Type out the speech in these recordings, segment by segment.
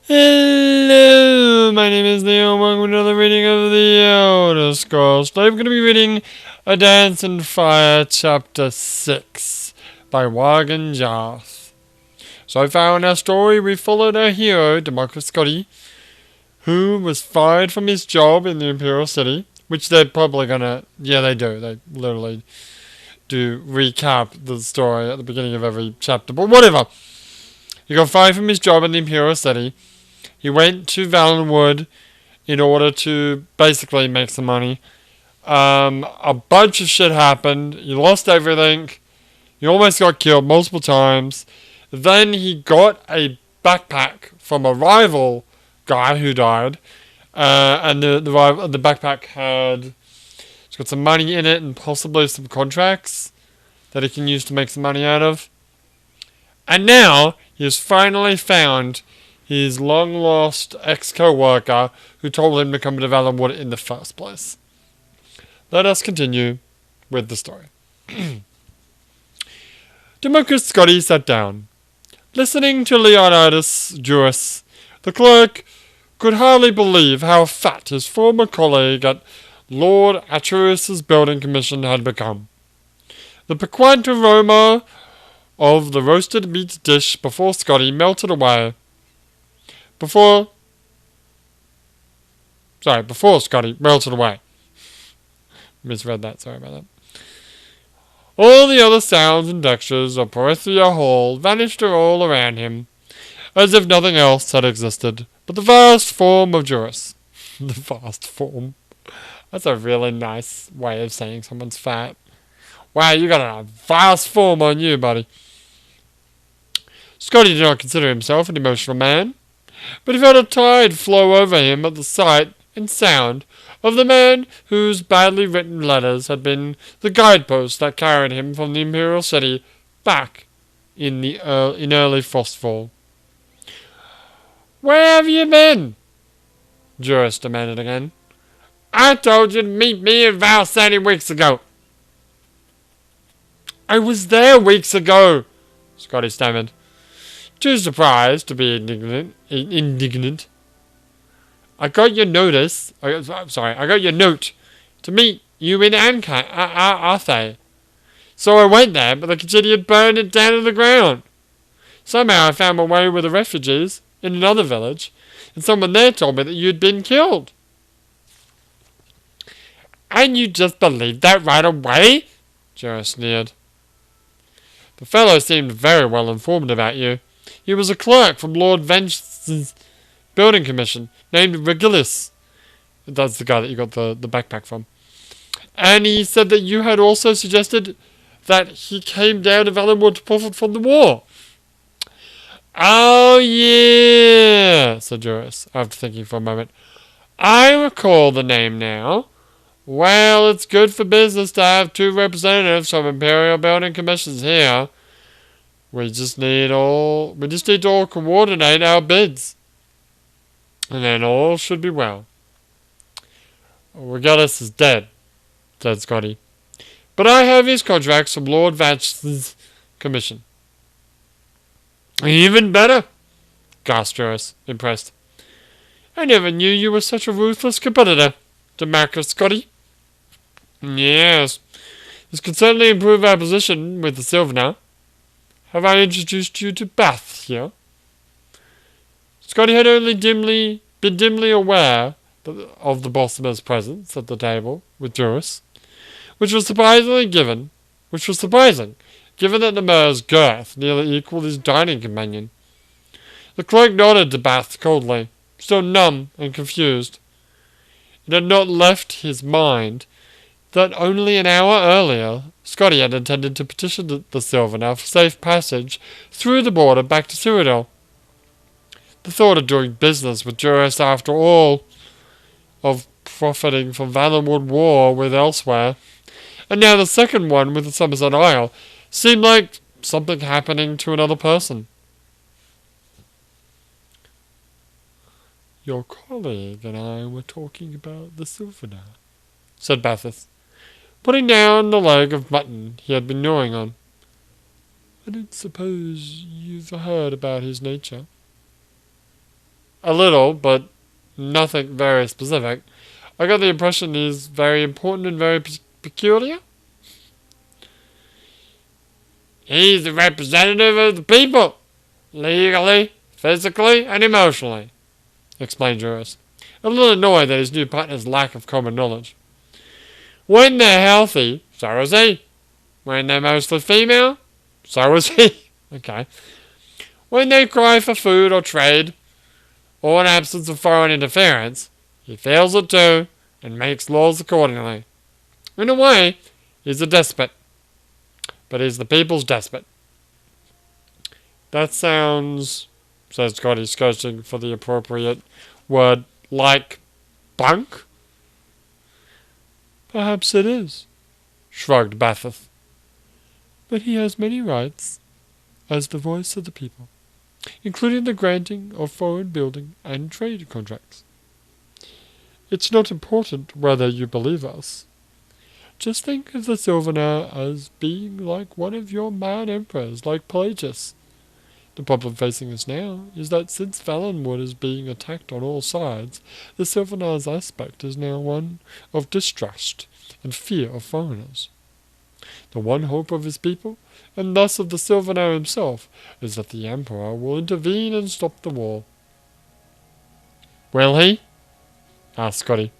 Hello, my name is Leo. Welcome to another reading of the Elder Scrolls. Today I'm going to be reading A Dance in Fire, Chapter 6 by Wagon Jarth. So far in our story, we followed our hero, Demarcus Scotty, who was fired from his job in the Imperial City, which they're probably gonna... Yeah, they do. They literally do recap the story at the beginning of every chapter. But whatever. He got fired from his job in the Imperial City. He went to Valenwood in order to basically make some money. A bunch of shit happened. He lost everything. He almost got killed multiple times. Then he got a backpack from a rival guy who died. And the backpack it's got some money in it and possibly some contracts that he can use to make some money out of. And now he has finally found his long-lost ex-co-worker who told him to come to Valenwood in the first place. Let us continue with the story. Demarcus Scotty sat down. Listening to Leonidas Juris, the clerk could hardly believe how fat his former colleague at Lord Atreus's building commission had become. The piquant aroma of the roasted meat dish before Scotty melted away. Before Scotty melted away. Misread that, sorry about that. All the other sounds and textures of Parithia Hall vanished all around him, as if nothing else had existed but the vast form of Juris. The vast form. That's a really nice way of saying someone's fat. Wow, you got a vast form on you, buddy. Scotty did not consider himself an emotional man, but he felt a tide flow over him at the sight and sound of the man whose badly written letters had been the guidepost that carried him from the Imperial City back in early frostfall. "Where have you been?" Juris demanded again. "I told you to meet me in Val City weeks ago." "I was there weeks ago," Scotty stammered, too surprised to be indignant. I got your note to meet you in Arthay. So I went there, but the city had burned it down to the ground. Somehow I found my way with the refugees in another village, and someone there told me that you'd been killed." "And you just believed that right away?" Juris sneered. "The fellow seemed very well informed about you. He was a clerk from Lord Vengeance's building commission, named Regulus." That's the guy that you got the backpack from. "And he said that you had also suggested that he came down to Valenwood to profit from the war." "Oh, yeah," said Juris, after thinking for a moment. "I recall the name now. Well, it's good for business to have two representatives from Imperial Building Commissions here. We just need to all coordinate our bids, and then all should be well." "Regulus is dead," said Scotty. "But I have his contracts from Lord Vance's commission." "Even better," gasped Juris, impressed. "I never knew you were such a ruthless competitor, Demarcus Scotty." "Yes, this could certainly improve our position with the Sylvaner. Have I introduced you to Bath here?" Scotty had only been dimly aware of the Bosmer's presence at the table with Juris, which was surprising, given that the Mer's girth nearly equalled his dining companion. The clerk nodded to Bath coldly, still numb and confused. It had not left his mind that only an hour earlier Scotty had intended to petition the Sylvaner for safe passage through the border back to Cyrodiil. The thought of doing business with Juris after all, of profiting from Valenwood war with elsewhere, and now the second one with the Somerset Isle, seemed like something happening to another person. "Your colleague and I were talking about the Sylvaner," said Bathurst, putting down the leg of mutton he had been gnawing on. "I don't suppose you've heard about his nature?" a little, but nothing very specific. I got the impression he's very important and very peculiar. He's the representative of the people, legally, physically, and emotionally, explained Juris, a little annoyed at his new partner's lack of common knowledge. When they're healthy, so is he. When they're mostly female, so is he. Okay. When they cry for food or trade, or an absence of foreign interference, he feels it too, and makes laws accordingly. In a way, he's a despot. But he's the people's despot. That sounds, says Scotty, searching for the appropriate word, like bunk? Perhaps it is, shrugged Batheth. But he has many rights as the voice of the people, including the granting of foreign building and trade contracts. It's not important whether you believe us. Just think of the Sylvanar as being like one of your mad emperors, like Pelagius. The problem facing us now is that since Valenwood is being attacked on all sides, the Sylvanar's aspect is now one of distrust and fear of foreigners. The one hope of his people, and thus of the Sylvanar himself, is that the Emperor will intervene and stop the war. Will he? Asked Scotty.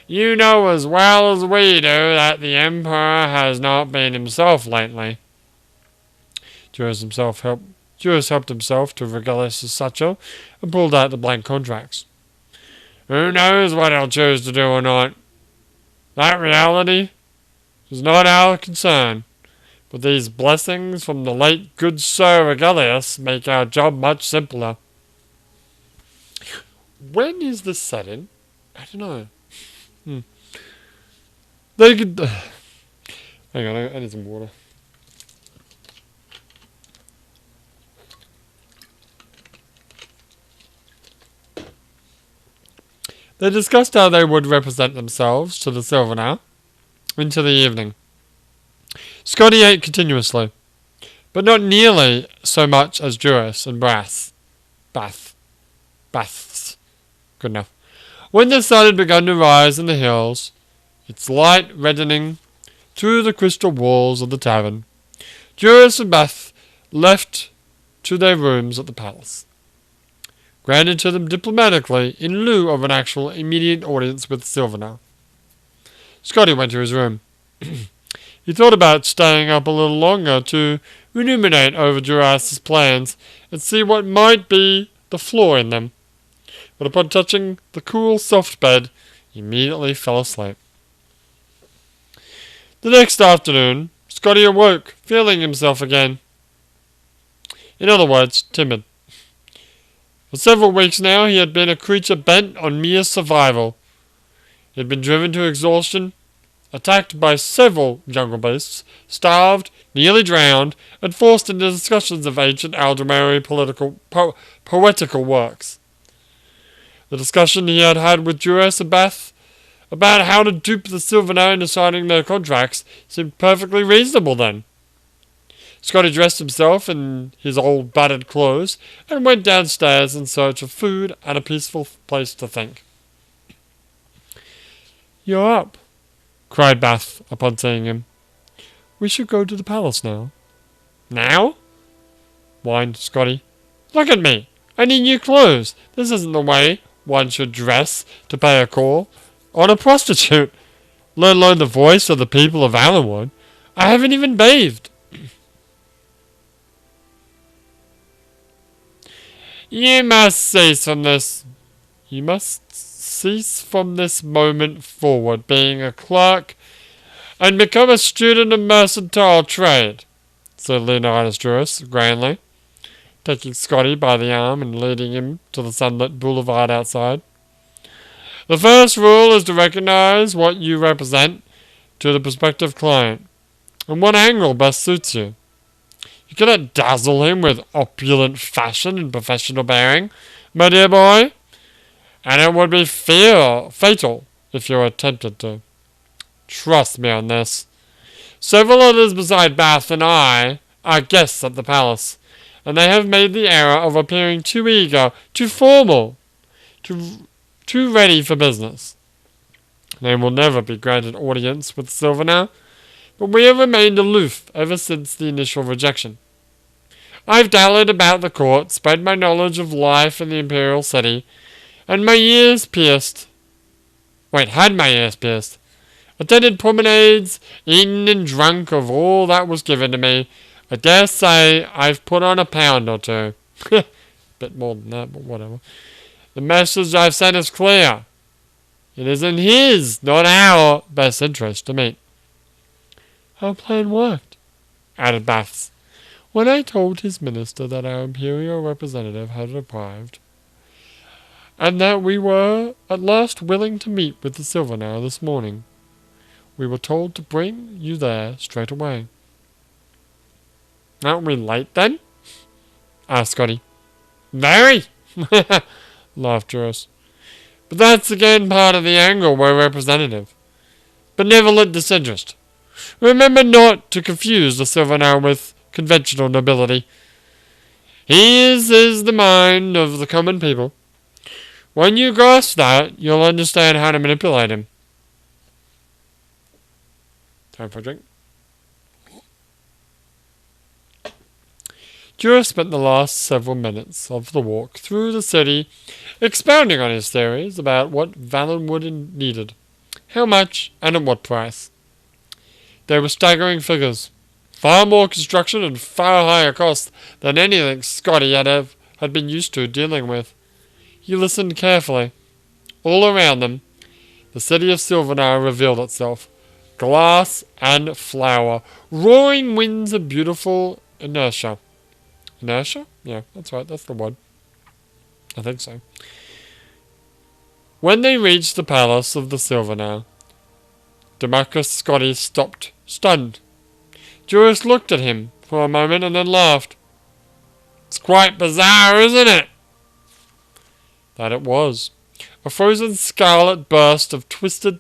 You know as well as we do that the Emperor has not been himself lately. Juris helped himself to Regalius' satchel and pulled out the blank contracts. Who knows what he'll choose to do or not? That reality is not our concern, but these blessings from the late good Sir Regalius make our job much simpler. When is this set in? I don't know. They could... Hang on, I need some water. They discussed how they would represent themselves to the Sylvanar into the evening. Scotty ate continuously, but not nearly so much as Juris and Baths. Good enough. When the sun had begun to rise in the hills, its light reddening through the crystal walls of the tavern, Juris and Bath left to their rooms at the palace, granted to them diplomatically in lieu of an actual immediate audience with Sylvanar. Scotty went to his room. He thought about staying up a little longer to ruminate over Juris' plans and see what might be the flaw in them, but upon touching the cool, soft bed, he immediately fell asleep. The next afternoon, Scotty awoke, feeling himself again. In other words, timid. For several weeks now, he had been a creature bent on mere survival. He had been driven to exhaustion, attacked by several jungle beasts, starved, nearly drowned, and forced into discussions of ancient Aldemari poetical works. The discussion he had had with Juris and Bath about how to dupe the Sylvanar into signing their contracts seemed perfectly reasonable then. Scotty dressed himself in his old battered clothes and went downstairs in search of food and a peaceful place to think. "You're up," cried Bath upon seeing him. "We should go to the palace now." "Now?" whined Scotty. "Look at me! I need new clothes. This isn't the way one should dress to pay a call on a prostitute, let alone the voice of the people of Allenwood. I haven't even bathed." You must cease from this moment forward being a clerk and become a student of mercantile trade, said Leonidas Juris grandly, taking Scotty by the arm and leading him to the sunlit boulevard outside. "The first rule is to recognize what you represent to the prospective client, and what angle best suits you. You cannot dazzle him with opulent fashion and professional bearing, my dear boy, and it would be fatal if you attempted to. Trust me on this. Several others beside Bath and I are guests at the palace, and they have made the error of appearing too eager, too formal, too ready for business. They will never be granted audience with Sylvanar, but we have remained aloof ever since the initial rejection. I've dallied about the court, spread my knowledge of life in the Imperial City, and had my ears pierced, attended promenades, eaten and drunk of all that was given to me. I dare say I've put on a pound or two. Bit more than that, but whatever. The message I've sent is clear. It is in his, not our, best interest to meet. Our plan worked, added Baths. When I told his minister that our imperial representative had arrived, and that we were at last willing to meet with the Sylvanar this morning, we were told to bring you there straight away. Aren't we late then? Asked Scotty. Very, laughed Juris. But that's again part of the angle we're representative. Benevolent disinterest. Remember not to confuse the Sylvanar with conventional nobility. His is the mind of the common people. When you grasp that, you'll understand how to manipulate him. Time for a drink. Juris spent the last several minutes of the walk through the city expounding on his theories about what Valenwood needed, how much, and at what price. They were staggering figures, far more construction and far higher cost than anything Scotty had been used to dealing with. He listened carefully. All around them, the city of Sylvanar revealed itself, glass and flower, roaring winds of beautiful inertia. Inertia? Yeah, that's right, that's the one. I think so. When they reached the palace of the Sylvanar, Demarcus Scotty stopped, stunned. Juris looked at him for a moment and then laughed. It's quite bizarre, isn't it? That it was. A frozen scarlet burst of twisted,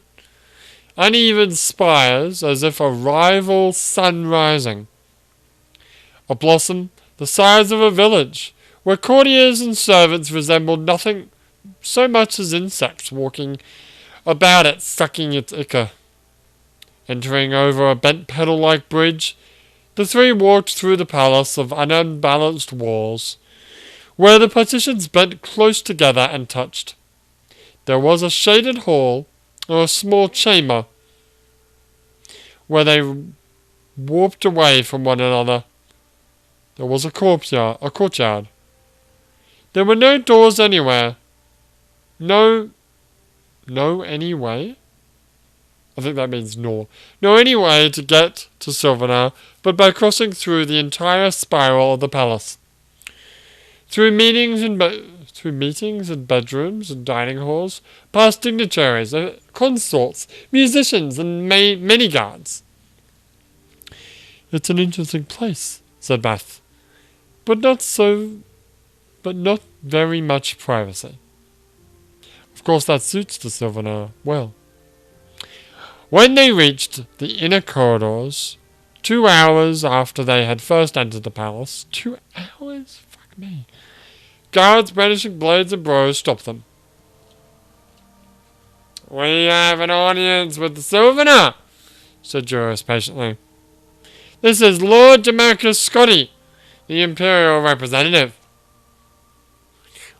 uneven spires as if a rival sun rising. A blossom the size of a village, where courtiers and servants resembled nothing so much as insects walking about it, sucking its ichor. Entering over a bent pedal-like bridge, the three walked through the palace of unbalanced walls, where the partitions bent close together and touched. There was a shaded hall, or a small chamber, where they warped away from one another. There was a courtyard. There were no doors anywhere. No any way? I think that means no. No any way to get to Sylvanar, but by crossing through the entire spiral of the palace. Through meetings and bedrooms and dining halls, past dignitaries, consorts, musicians, and many guards. It's an interesting place, said Bath. But not very much privacy. Of course that suits the Sylvanar well. When they reached the inner corridors, 2 hours after they had first entered the palace, 2 hours? Fuck me. Guards brandishing blades and bows stopped them. We have an audience with the Sylvanar, said Juris patiently. This is Lord Demarcus Scotty, the Imperial representative.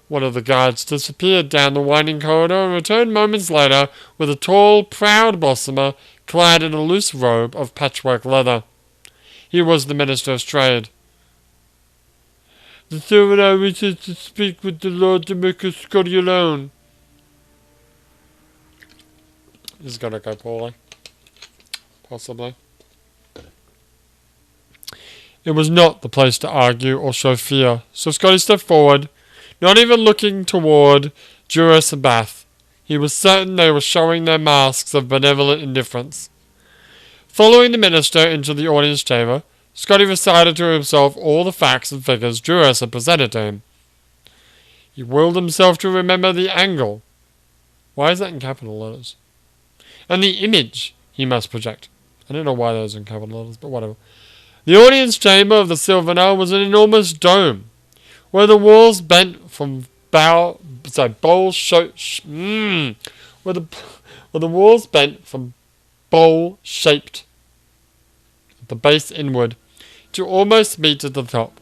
One of the guards disappeared down the winding corridor and returned moments later with a tall, proud blossomer clad in a loose robe of patchwork leather. He was the Minister of Trade. The Sylvanar wishes to speak with the Lord Demarcus Scotty alone. This is gonna go poorly. Possibly. It was not the place to argue or show fear, so Scotty stepped forward, not even looking toward Juris and Bath. He was certain they were showing their masks of benevolent indifference. Following the minister into the audience chamber, Scotty recited to himself all the facts and figures Juris had presented to him. He willed himself to remember the angle. Why is that in capital letters? And the image he must project. I don't know why those are in capital letters, but whatever. The audience chamber of the Silver Nail was an enormous dome, where the walls bent from where the walls bent from bowl-shaped at the base inward to almost meet at the top.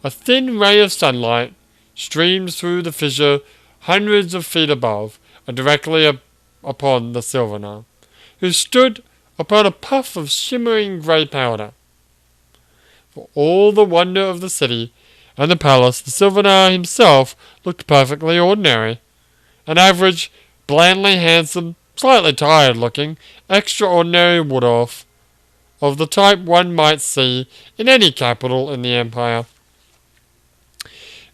A thin ray of sunlight streamed through the fissure hundreds of feet above and directly upon the Silver Nail, who stood upon a puff of shimmering grey powder. For all the wonder of the city and the palace, the Silver Nail himself looked perfectly ordinary. An average, blandly handsome, slightly tired-looking, extraordinary wood-elf of the type one might see in any capital in the Empire.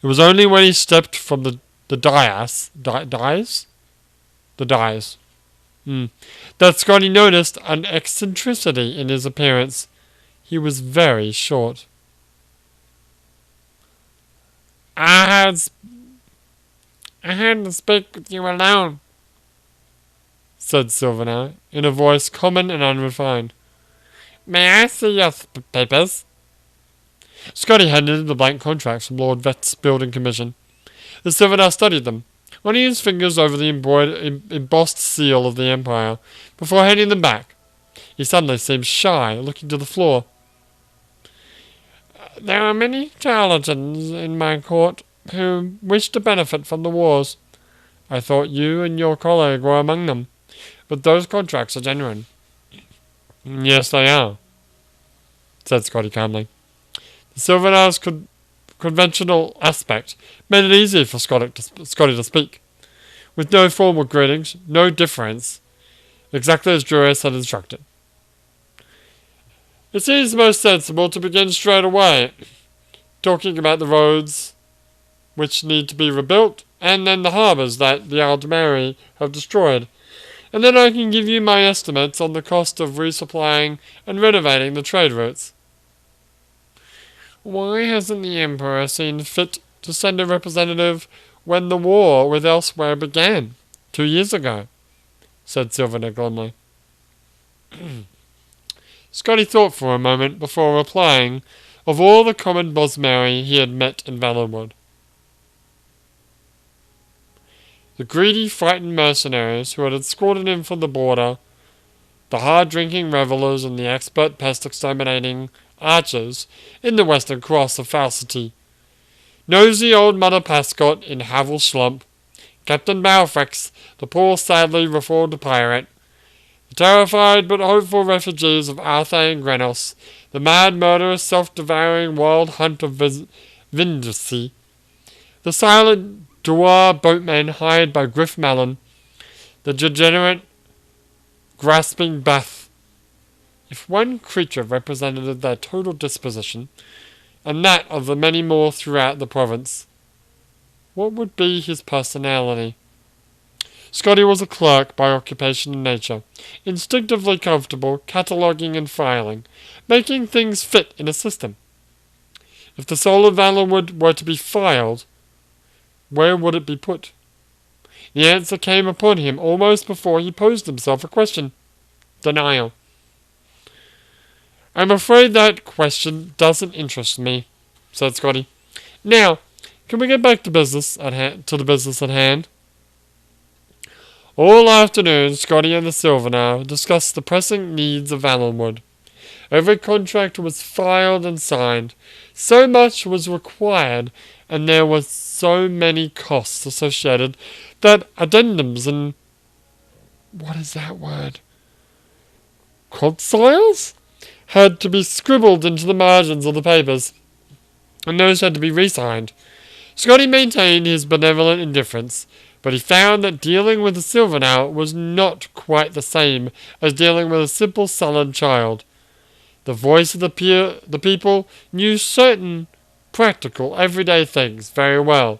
It was only when he stepped from the dais, that Scotty noticed an eccentricity in his appearance. He was very short. I had to speak with you alone, said Silvernail, in a voice common and unrefined. May I see your papers? Scotty handed him the blank contracts from Lord Vet's building commission. The Silvernail studied them, running his fingers over the embossed seal of the Empire, before handing them back. He suddenly seemed shy, looking to the floor. There are many charlatans in my court who wish to benefit from the wars. I thought you and your colleague were among them, but those contracts are genuine. Yes, they are, said Scotty calmly. The Silvernail's conventional aspect made it easy for Scotty to speak. With no formal greetings, no difference, exactly as Julius had instructed. It seems most sensible to begin straight away, talking about the roads which need to be rebuilt, and then the harbours that the Aldmeri have destroyed. And then I can give you my estimates on the cost of resupplying and renovating the trade routes. Why hasn't the Emperor seen fit to send a representative when the war with Elsewhere began, 2 years ago? Said Silvernail glumly. Scotty thought for a moment before replying of all the common Bosmeri he had met in Valorwood. The greedy, frightened mercenaries who had escorted him from the border, the hard-drinking revellers and the expert pest-exterminating archers in the Western Cross of Falsity, nosy old Mother Pascot in Havel Slump, Captain Balfrex, the poor sadly reformed pirate, the terrified but hopeful refugees of Arthur and Grenos, the mad murderous self-devouring wild hunt of Vindacy, the silent Dewar boatmen hired by Griff Mallon, the degenerate grasping Bath. If one creature represented their total disposition, and that of the many more throughout the province, what would be his personality? Scotty was a clerk by occupation and nature, instinctively comfortable, cataloguing and filing, making things fit in a system. If the soul of Valorwood were to be filed, where would it be put? The answer came upon him almost before he posed himself a question. Denial. I'm afraid that question doesn't interest me, said Scotty. Now, can we get back to the business at hand? All afternoon, Scotty and the Silvernail discussed the pressing needs of Valorwood. Every contract was filed and signed. So much was required, and there were so many costs associated that addendums and... what is that word? Codicils? Had to be scribbled into the margins of the papers, and those had to be re-signed. Scotty maintained his benevolent indifference, but he found that dealing with the Silvernail was not quite the same as dealing with a simple, sullen child. The voice of the people knew certain practical, everyday things very well.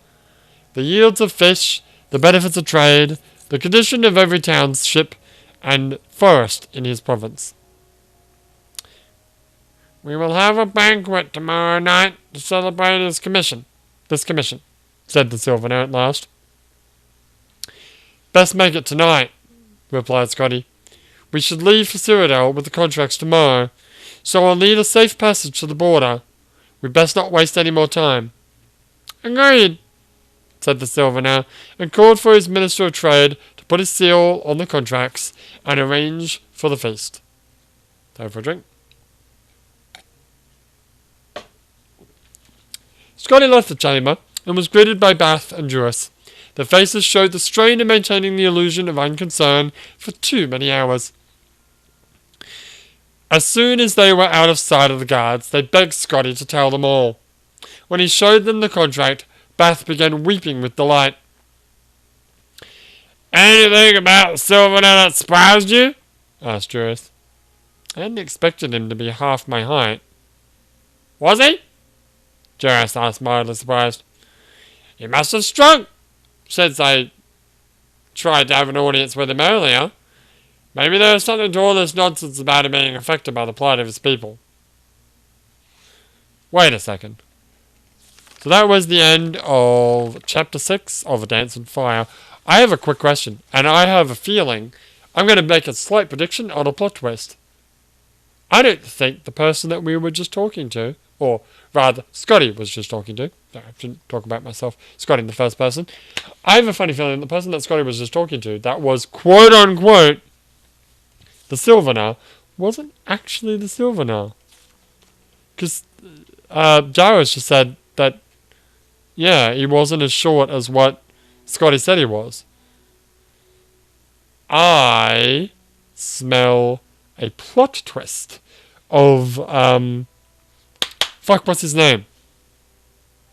The yields of fish, the benefits of trade, the condition of every township and forest in his province. We will have a banquet tomorrow night to celebrate this commission, said the Silvernail at last. Best make it tonight, replied Scotty. We should leave for Cyrodiil with the contracts tomorrow. so I'll need a safe passage to the border. We'd best not waste any more time. Agreed, said the Sylvaner, and called for his Minister of Trade to put his seal on the contracts and arrange for the feast. Time for a drink. Scotty left the chamber and was greeted by Bath and Jewess. Their faces showed the strain of maintaining the illusion of unconcern for too many hours. As soon as they were out of sight of the guards, they begged Scotty to tell them all. When he showed them the contract, Bath began weeping with delight. Anything about the Sylvaner that surprised you? Asked Jewess. I hadn't expected him to be half my height. Was he? Jewess asked, mildly surprised. He must have shrunk since I tried to have an audience with him earlier. Maybe there was something to all this nonsense about him being affected by the plight of his people. Wait a second. So that was the end of Chapter 6 of A Dance in Fire. I have a quick question, and I have a feeling I'm going to make a slight prediction on a plot twist. I don't think the person that we were just talking to, or rather, Scotty was just talking to. No, I shouldn't talk about myself. Scotty in the first person. I have a funny feeling the person that Scotty was just talking to, that was quote-unquote the Sylvaner, wasn't actually the Sylvaner. Because Jairus just said that, yeah, he wasn't as short as what Scotty said he was. I smell a plot twist of, what's his name?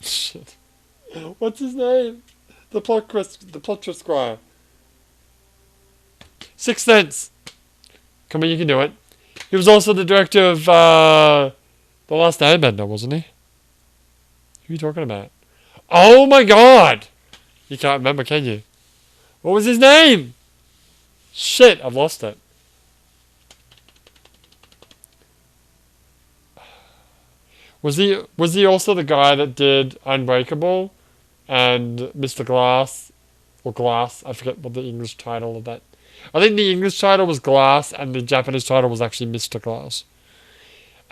Shit. What's his name? The plot twist squire. Sixth Sense. Come on, you can do it. He was also the director of, The Last Airbender, wasn't he? Who are you talking about? Oh my god! You can't remember, can you? What was his name? Shit, I've lost it. Was he also the guy that did Unbreakable and Mr. Glass? Or Glass, I forget what the English title of that. I think the English title was Glass and the Japanese title was actually Mr. Glass.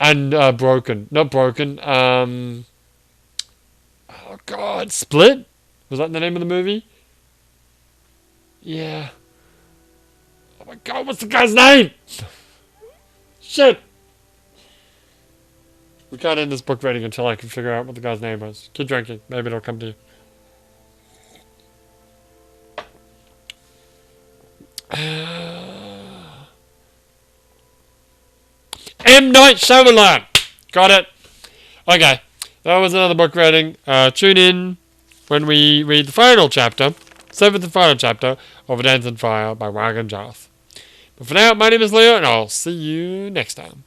And Broken. Not Broken, oh god, Split? Was that the name of the movie? Yeah. Oh my god, what's the guy's name? Shit! We can't end this book reading until I can figure out what the guy's name was. Keep drinking, maybe it'll come to you. M. Night Shyamalan! Got it! Okay, that was another book reading. Tune in when we read the final chapter, 7th and final chapter of A Dance in Fire by Wagon Jarth. But for now, my name is Leo, and I'll see you next time.